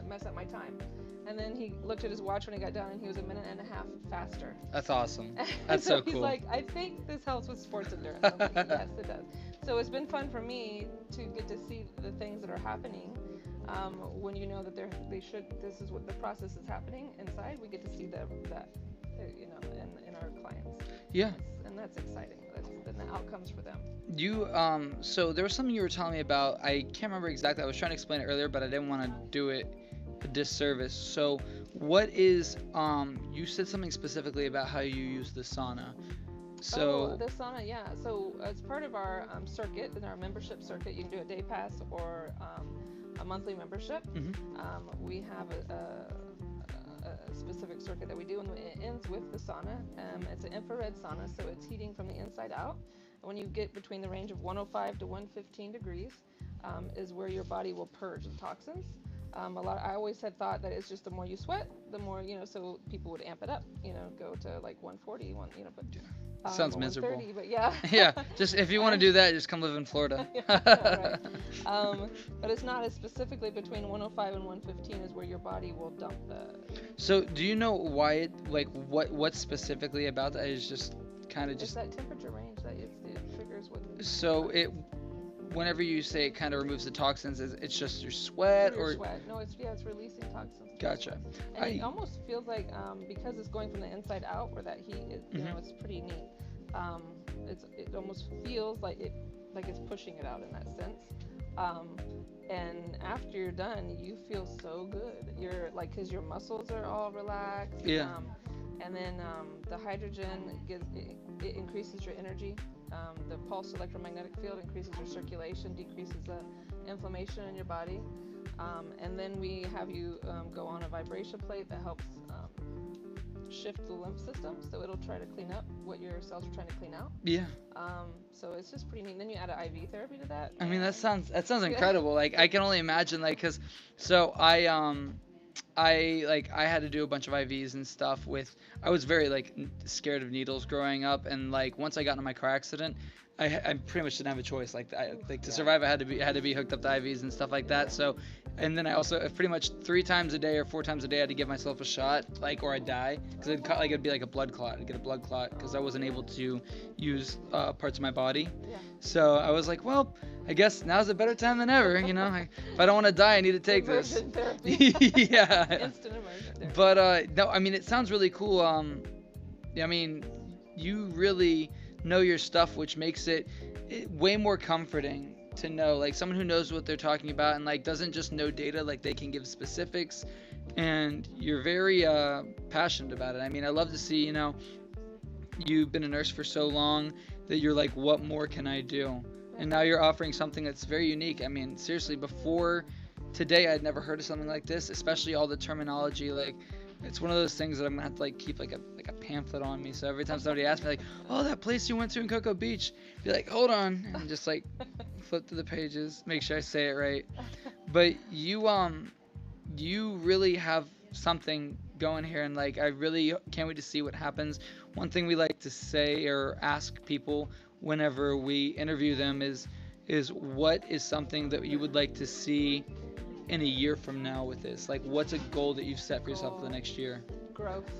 mess up my time. And then he looked at his watch when he got down, and he was a minute and a half faster. That's awesome. And That's so he's cool. like, I think this helps with sports endurance. I'm like, yes, it does. So it's been fun for me to get to see the things that are happening when you know that this is what the process is happening inside. We get to see that in our clients. Yeah. And that's exciting. And the outcomes for them. You so there was something you were telling me about. I can't remember exactly. I was trying to explain it earlier, but I didn't want to do it a disservice. So what is you said something specifically about how you use the sauna. So the sauna, yeah. So as part of our circuit, in our membership circuit, you can do a day pass or a monthly membership. Mm-hmm. We have a specific circuit that we do, and it ends with the sauna. It's an infrared sauna, so it's heating from the inside out. And when you get between the range of 105 to 115 degrees, is where your body will purge the toxins. I always had thought that it's just the more you sweat, the more, so people would amp it up, go to like 140, but Sounds miserable. 130, but yeah. Yeah, just if you want to do that, just come live in Florida. Yeah, right. But it's not as specifically between 105 and 115 is where your body will dump the. So do you know why it, like, what specifically about that is just kind of It's just. that temperature range that it triggers what. So whenever you say it kind of removes the toxins, it's just your sweat Through your or. sweat. No, it's releasing toxins. Gotcha. And it almost feels like because it's going from the inside out, where that heat is, it's pretty neat. It almost feels like it's pushing it out in that sense. And after you're done, you feel so good. You're like, because your muscles are all relaxed. Yeah. And then the hydrogen it increases your energy. The pulse electromagnetic field increases your circulation, decreases the inflammation in your body. And then we have you go on a vibration plate that helps shift the lymph system, so it'll try to clean up what your cells are trying to clean out. Yeah. So it's just pretty neat. And then you add an IV therapy to that. I mean, that sounds incredible. Like, I can only imagine, like, cause so I had to do a bunch of IVs and stuff I was very like scared of needles growing up, and like once I got in my car accident, I pretty much didn't have a choice. Like to survive, I had to be hooked up to IVs and stuff like that. So, and then I also pretty much 3 times a day or 4 times a day I had to give myself a shot, like, or I'd die, because it'd be like a blood clot. I'd get a blood clot because I wasn't able to use parts of my body. Yeah. So I was like, well, I guess now's a better time than ever. If I don't want to die, I need to take this. Immersion therapy. Yeah. Instant immersion therapy. But no, I mean, it sounds really cool. I mean, you really know your stuff, which makes it way more comforting to know, like, someone who knows what they're talking about and like doesn't just know data, like they can give specifics, and you're very passionate about it. I mean, I love to see, you've been a nurse for so long that you're like, what more can I do? And now you're offering something that's very unique. I mean, seriously, before today I'd never heard of something like this, especially all the terminology. Like, it's one of those things that I'm gonna have to like keep like a pamphlet on me, so every time somebody asks me like, oh, that place you went to in Cocoa Beach, be like, hold on, and just like flip through the pages, make sure I say it right. But you really have something going here, and like I really can't wait to see what happens. One thing we like to say or ask people whenever we interview them is what is something that you would like to see in a year from now with this? Like, what's a goal that you've set for yourself for the next year? Growth.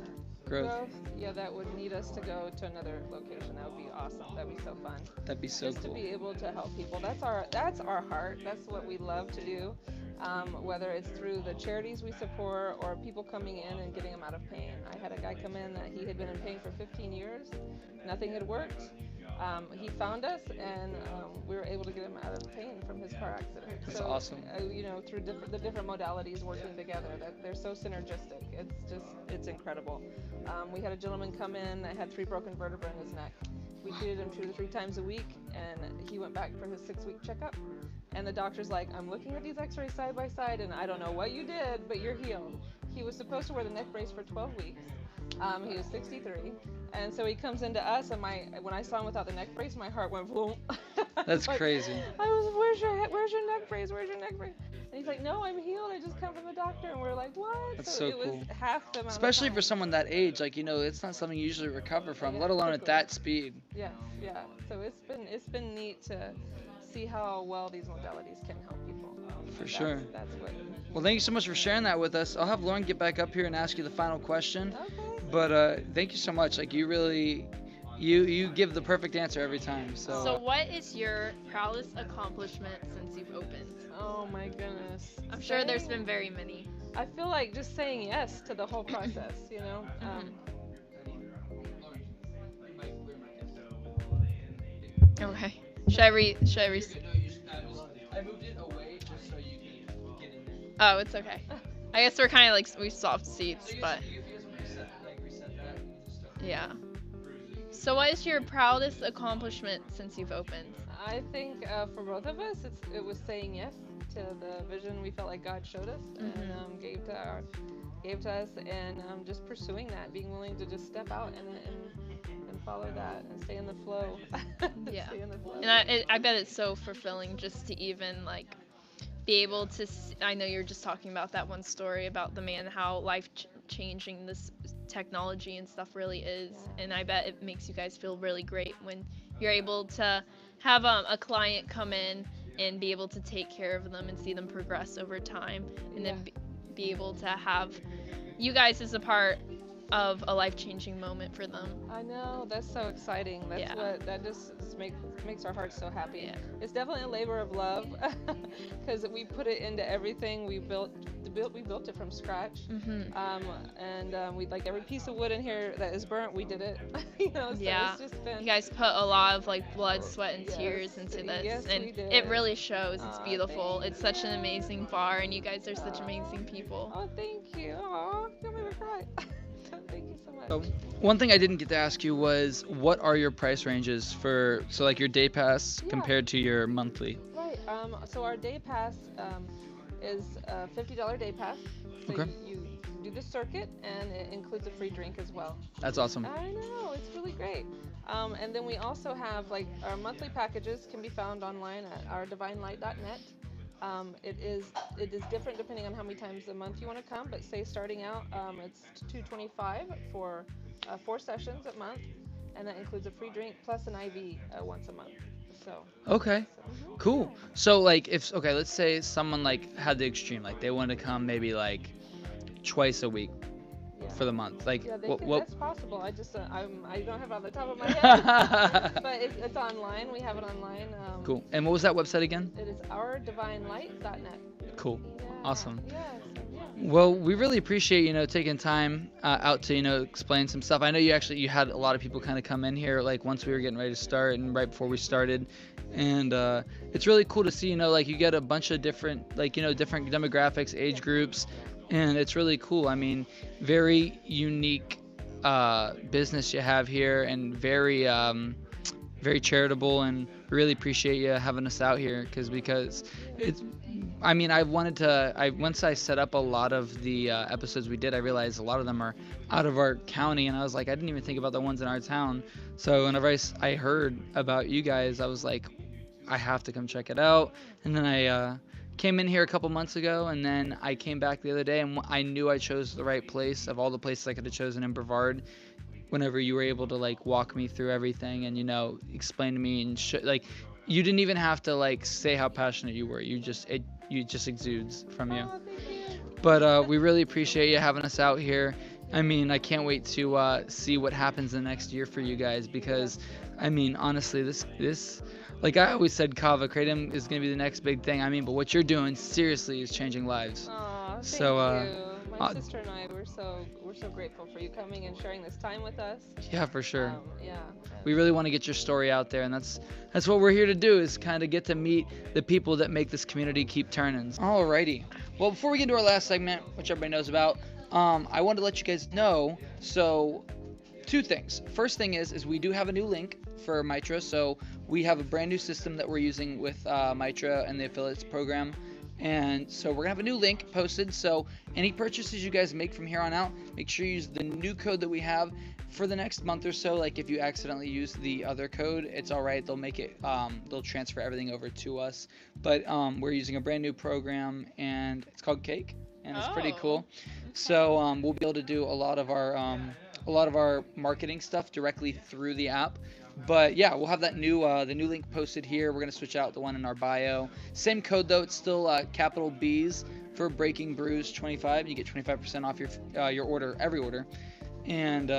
Growth. Yeah, that would need us to go to another location. That would be awesome. That'd be so fun. That'd be so Just cool. to be able to help people. That's our heart. That's what we love to do. Whether it's through the charities we support or people coming in and getting them out of pain. I had a guy come in that he had been in pain for 15 years. Nothing had worked. He found us, and we were able to get him out of pain from his car accident. That's so, awesome. Through the different modalities working together, that they're so synergistic. It's incredible. We had a gentleman come in that had 3 broken vertebrae in his neck. We treated him 2 to 3 times a week, and he went back for his 6-week checkup. And the doctor's like, I'm looking at these x-rays side by side, and I don't know what you did, but you're healed. He was supposed to wear the neck brace for 12 weeks. He was 63. And so he comes into us, and when I saw him without the neck brace, my heart went boom. That's crazy. I was, where's your neck brace? Where's your neck brace? And he's like, no, I'm healed. I just come from the doctor. And we're like, what? That's so it cool. was half the amount Especially of for time. someone that age, like, it's not something you usually recover from, Yeah, let alone so at cool. that speed. Yeah. So it's been neat to see how well these modalities can help people. For sure. That's what. Well, thank you so much for sharing that with us. I'll have Lauren get back up here and ask you the final question. Okay. But thank you so much. Like, you really, you give the perfect answer every time. So what is your proudest accomplishment since you've opened? Oh my goodness. I'm sure there's been very many. I feel like just saying yes to the whole process, Okay. Should I read? I moved it away just so you can get in there. Oh, it's okay. I guess we're kind of like we swapped seats, but yeah. So what is your proudest accomplishment since you've opened? I think for both of us, it was saying yes to the vision we felt like God showed us and gave to us, and just pursuing that, being willing to just step out and follow that and stay in the flow. Yeah. Stay in the flow. And I bet it's so fulfilling just to even like be able to I know you're just talking about that one story about the man, how life changing this technology and stuff really is. And I bet it makes you guys feel really great when you're able to have a client come in and be able to take care of them and see them progress over time, and then be able to have you guys as a part of a life-changing moment for them. I know, that's so exciting. That just makes our hearts so happy. Yeah. It's definitely a labor of love because we put it into everything. We built it from scratch. We like every piece of wood in here that is burnt, we did it. So it's just been, you guys put a lot of like blood, sweat, and tears into this, yes, and we did. it really shows. It's beautiful. Thanks. It's such an amazing bar, and you guys are such amazing people. Oh, thank you. Oh, you'll make me cry. Thank you so much. So one thing I didn't get to ask you was, what are your price ranges for, so like your day pass compared to your monthly? Right. So our day pass is a $50 day pass. So Okay. you do the circuit, and it includes a free drink as well. That's awesome. I know, it's really great. And then we also have like our monthly packages can be found online at ourdivinelight.net. It is different depending on how many times a month you want to come, but say starting out, it's $225 for 4 sessions a month, and that includes a free drink plus an IV once a month. So. Okay. Cool. So like let's say someone like had the extreme, like they want to come maybe like twice a week for the month. Like yeah, what? That's possible. I just I don't have it on the top of my head, but it's online. We have it online. Cool. And what was that website again? It is ourdivinelight.net. Cool. Yeah. Awesome. Yes. Well, we really appreciate taking time out to explain some stuff. I know you had a lot of people kind of come in here like once we were getting ready to start and right before we started, and it's really cool to see like you get a bunch of different different demographics, age groups, and it's really cool. I mean, very unique business you have here, and very charitable, and really appreciate you having us out here because it's. I mean, once I set up a lot of the episodes we did, I realized a lot of them are out of our county, and I was like, I didn't even think about the ones in our town. So whenever I heard about you guys, I was like, I have to come check it out. And then I came in here a couple months ago, and then I came back the other day, and I knew I chose the right place of all the places I could have chosen in Brevard. Whenever you were able to like walk me through everything and explain to me and you didn't even have to say how passionate you were. You just exudes from you. Oh, thank you. But we really appreciate you having us out here. I mean, I can't wait to see what happens the next year for you guys, because I mean, honestly, this like I always said, Kava Kratom is gonna be the next big thing. I mean, but what you're doing seriously is changing lives. Aw, thank So, you. My sister and I, we're so grateful for you coming and sharing this time with us. Yeah, for sure. Yeah. We really want to get your story out there, and that's what we're here to do, is kind of get to meet the people that make this community keep turning. Alrighty. Well, before we get into our last segment, which everybody knows about, I wanted to let you guys know. So, 2 things. First thing is we do have a new link for Mitra. So we have a brand new system that we're using with Mitra and the affiliates program. And so we're gonna have a new link posted, so any purchases you guys make from here on out, make sure you use the new code that we have for the next month or so. Like if you accidentally use the other code, it's all right. They'll make it they'll transfer everything over to us. But we're using a brand new program, and it's called Cake, and it's pretty cool. Okay. So we'll be able to do a lot of our marketing stuff directly through the app. But yeah, we'll have that new the new link posted here. We're gonna switch out the one in our bio. Same code though. It's still capital B's for Breaking Brews 25. You get 25% off your order, every order, and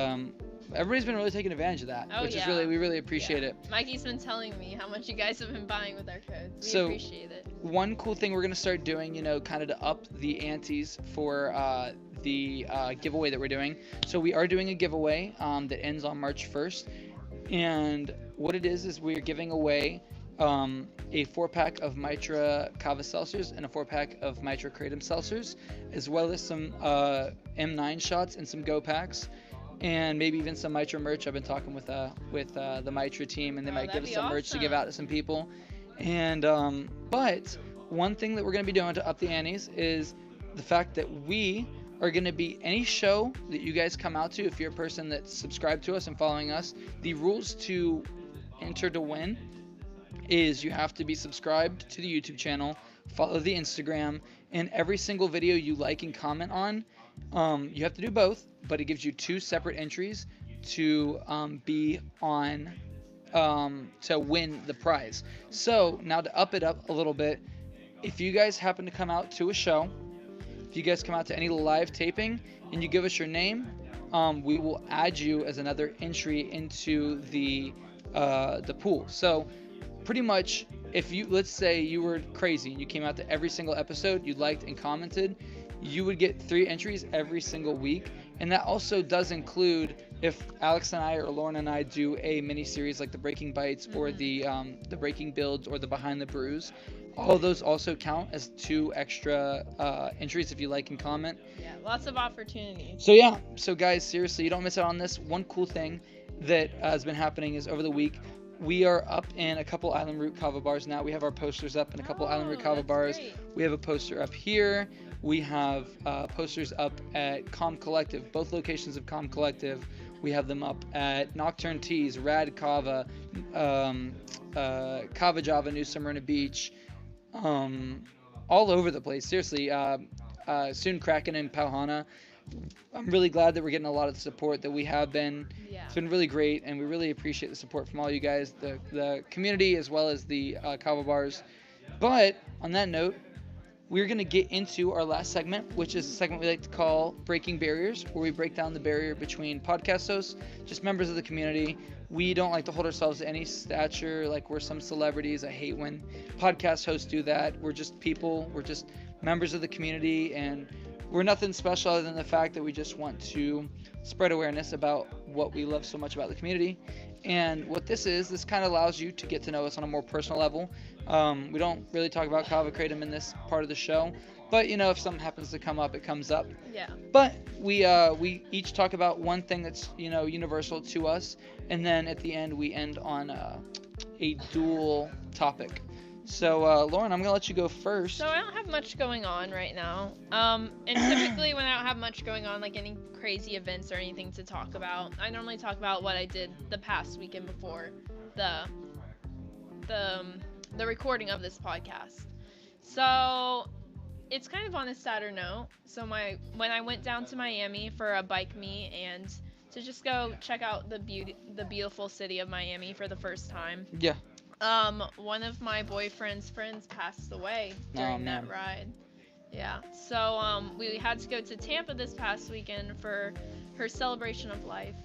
everybody's been really taking advantage of that, which is we really appreciate it. Mikey's been telling me how much you guys have been buying with our codes. We appreciate it. One cool thing we're gonna start doing, kind of to up the antes for the giveaway that we're doing. So we are doing a giveaway that ends on March 1st. And what it is we're giving away a 4-pack of Mitra Kava Seltzers and a 4-pack of Mitra Kratom Seltzers, as well as some M9 shots and some Go Packs, and maybe even some Mitra merch. I've been talking with the Mitra team, and they might give us some merch to give out to some people. And but one thing that we're going to be doing to up the antes is the fact that we are going to be any show that you guys come out to. If you're a person that's subscribed to us and following us, the rules to enter to win is you have to be subscribed to the YouTube channel, follow the Instagram, and every single video you like and comment on, you have to do both, but it gives you 2 separate entries to be on to win the prize. So now to up it up a little bit, if you guys happen to come out to a show, if you guys come out to any live taping and you give us your name, we will add you as another entry into the pool. So pretty much, if you, let's say you were crazy and you came out to every single episode, you liked and commented, you would get 3 entries every single week. And that also does include if Alex and I or Lauren and I do a mini series like the Breaking Bites or the Breaking Builds or the Behind the Brews. All those also count as 2 extra entries if you like and comment. Yeah, lots of opportunities. So yeah, so guys, seriously, you don't miss out on this. One cool thing that has been happening is over the week, we are up in a couple Island Root Kava bars now. We have our posters up in a couple Island Root Kava bars. Great. We have a poster up here. We have posters up at Calm Collective, both locations of Calm Collective. We have them up at Nocturne Teas, Rad Kava, Kava Java, New Smyrna Beach, all over the place. Seriously, soon Kraken and Pauhana. I'm really glad that we're getting a lot of support that we have been. Yeah. It's been really great, and we really appreciate the support from all you guys, the community, as well as the Kava bars. But on that note, we're going to get into our last segment, which is a segment we like to call Breaking Barriers, where we break down the barrier between podcast hosts, just members of the community. We don't like to hold ourselves to any stature like we're some celebrities. I hate when podcast hosts do that. We're just people. We're just members of the community, and we're nothing special other than the fact that we just want to spread awareness about what we love so much about the community. And what this kind of allows you to get to know us on a more personal level. We don't really talk about Kava Kratom in this part of the show, but you know, if something happens to come up, it comes up. Yeah. But we each talk about one thing that's, you know, universal to us, and then at the end we end on a dual topic. So Lauren, I'm gonna let you go first. So I don't have much going on right now. And typically when I don't have much going on, like any crazy events or anything to talk about, I normally talk about what I did the past weekend before the recording of this podcast. So it's kind of on a sadder note. So when I went down to Miami for a bike meet and to just go check out the beautiful city of Miami for the first time. Yeah. One of my boyfriend's friends passed away during that ride. Yeah. So we had to go to Tampa this past weekend for her celebration of life,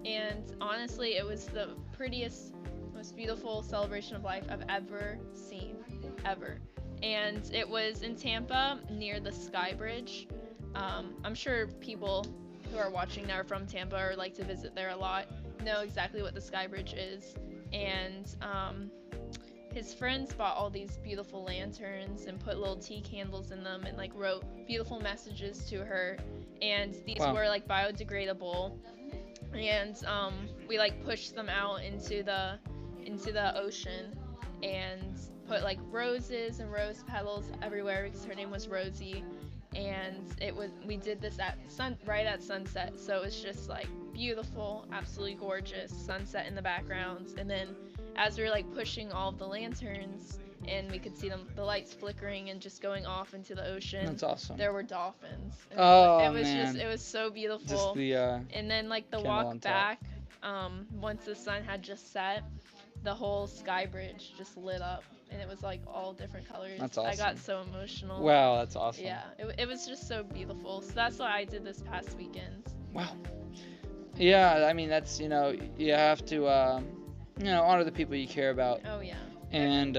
and honestly, it was the prettiest, most beautiful celebration of life I've ever seen, ever. And it was in Tampa near the Sky Bridge. I'm sure people who are watching that are from Tampa or like to visit there a lot know exactly what the Sky Bridge is. And his friends bought all these beautiful lanterns and put little tea candles in them and like wrote beautiful messages to her. And these were like biodegradable. And we like pushed them out into the ocean and put like roses and rose petals everywhere because her name was Rosie. And we did this right at sunset, so it was just like beautiful, absolutely gorgeous sunset in the background. And then as we were like pushing all of the lanterns and we could see the lights flickering and just going off into the ocean, That's awesome. there were dolphins. And Oh, it was man. it was so beautiful. Just the And then like the candle on walk top. back, once the sun had just set, the whole Sky Bridge just lit up, and it was like all different colors. That's I got awesome. so emotional. wow, that's awesome. Yeah, it was just so beautiful. So that's what I did this past weekend. Wow. Yeah, I mean, that's, you know, you have to honor the people you care about. Oh yeah. And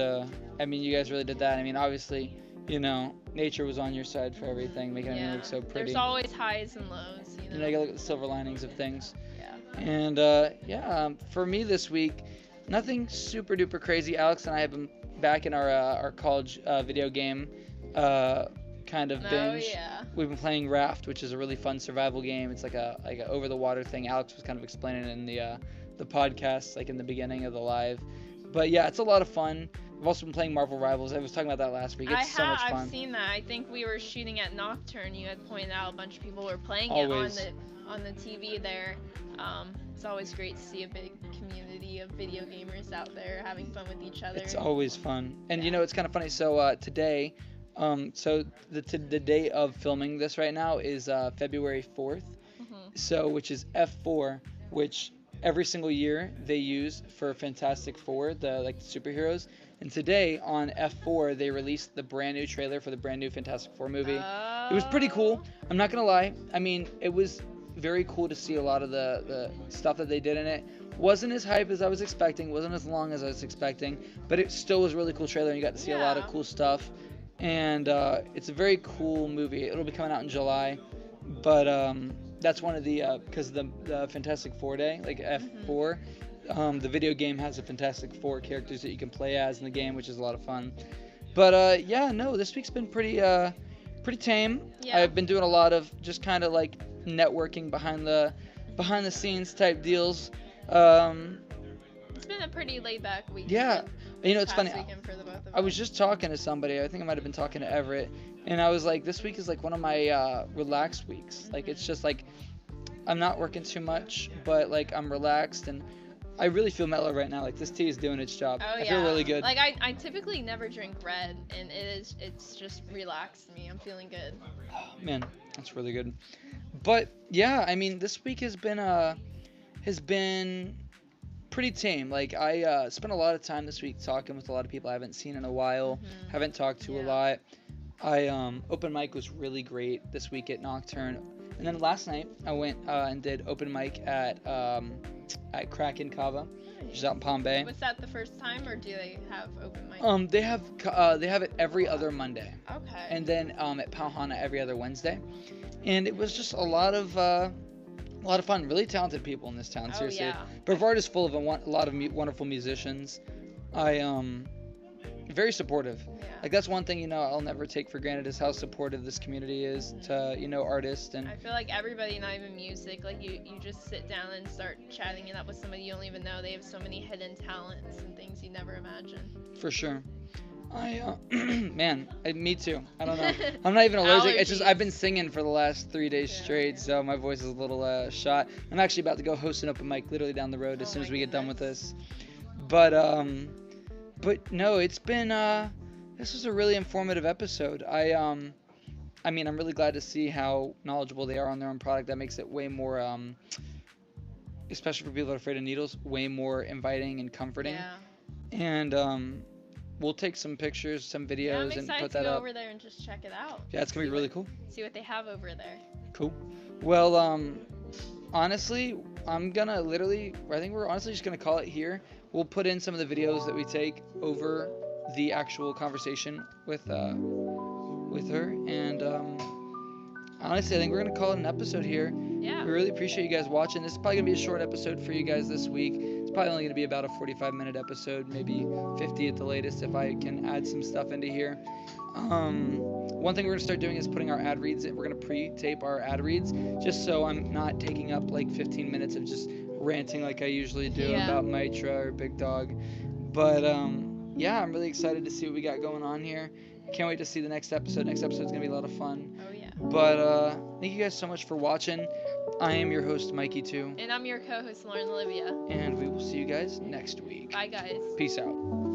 I mean, you guys really did that. I mean, obviously, you know, nature was on your side for everything, making everything look so pretty. There's always highs and lows, you know. You know, you gotta look at the silver linings of things. Yeah. And for me this week, nothing super duper crazy. Alex and I have been back in our college video game kind of binge. Oh yeah. We've been playing Raft, which is a really fun survival game. It's like a over the water thing. Alex was kind of explaining it in the podcast, like in the beginning of the live. But yeah, it's a lot of fun. I've also been playing Marvel Rivals. I was talking about that last week. It's so much fun. I've seen that. I think we were shooting at Nocturne. You had pointed out a bunch of people were playing Always. it on the TV there. It's always great to see a big community of video gamers out there having fun with each other. It's always fun. And Yeah. it's kind of funny. So today, so the day of filming this right now is February 4th. So which is F4, which every single year they use for Fantastic Four, the superheroes. And today on F4 they released the brand new trailer for the brand new Fantastic Four movie. It was pretty cool. I'm not gonna lie. I mean, it was very cool to see a lot of the stuff that they did in it. Wasn't as hype as I was expecting. Wasn't as long as I was expecting. But it still was a really cool trailer, and you got to see a lot of cool stuff. And it's a very cool movie. It'll be coming out in July. But that's one of the because the Fantastic Four Day, like F4. The video game has the Fantastic Four characters that you can play as in the game, which is a lot of fun. But yeah, no, this week's been pretty tame. Yeah. I've been doing a lot of just kind of like networking behind the scenes type deals. It's been a pretty laid back week. Yeah, it's funny. For the both of I was just talking to somebody. I think I might have been talking to Everett, and I was like, this week is like one of my relaxed weeks. Like it's just like I'm not working too much, but like I'm relaxed and I really feel mellow right now. Like this tea is doing its job. Oh, I feel really good. Like I typically never drink red, and it's just relaxed me. I'm feeling good. Oh, man, that's really good. But yeah, I mean, this week has been pretty tame. Like I spent a lot of time this week talking with a lot of people I haven't seen in a while, haven't talked to a lot. Open mic was really great this week at Nocturne. And then last night I went and did open mic at Kraken Kava, which is out in Palm Bay. Was that the first time, or do they have open mic? They have it every other Monday. Okay. And then at Pauhana every other Wednesday. And it was just a lot of fun. Really talented people in this town. Oh, Seriously, yeah. Brevard is full of a lot of wonderful musicians. Very supportive. Yeah. Like that's one thing I'll never take for granted is how supportive this community is to artists. And I feel like everybody, not even music, like you just sit down and start chatting it up with somebody you don't even know. They have so many hidden talents and things you never imagine. for sure. Me too. I don't know. I'm not even allergic. It's just I've been singing for the last 3 days straight, so my voice is a little shot. I'm actually about to go host an open mic literally down the road as soon as we get done with this. But no, it's been this was a really informative episode. I'm really glad to see how knowledgeable they are on their own product. That makes it way more especially for people that are afraid of needles, way more inviting and comforting. Yeah. And we'll take some pictures, some videos, I'm and excited put to that go up. over there and just check it out. Yeah, it's gonna be really cool. See what they have over there. Cool. Well, honestly, I think we're honestly just gonna call it here. We'll put in some of the videos that we take over the actual conversation with her, and honestly, I think we're gonna call it an episode here. Yeah. We really appreciate you guys watching. This is probably gonna be a short episode for you guys this week. It's probably only gonna be about a 45-minute episode, maybe 50 at the latest if I can add some stuff into here. One thing we're gonna start doing is putting our ad reads in. We're gonna pre-tape our ad reads just so I'm not taking up like 15 minutes of just ranting like I usually do about Mitra or Big Dog. But yeah, I'm really excited to see what we got going on here. Can't wait to see the next episode. Next episode's gonna be a lot of fun. Oh yeah. But thank you guys so much for watching. I am your host, Mikey 2. And I'm your co-host, Lauren Olivia. And we will see you guys next week. Bye, guys. Peace out.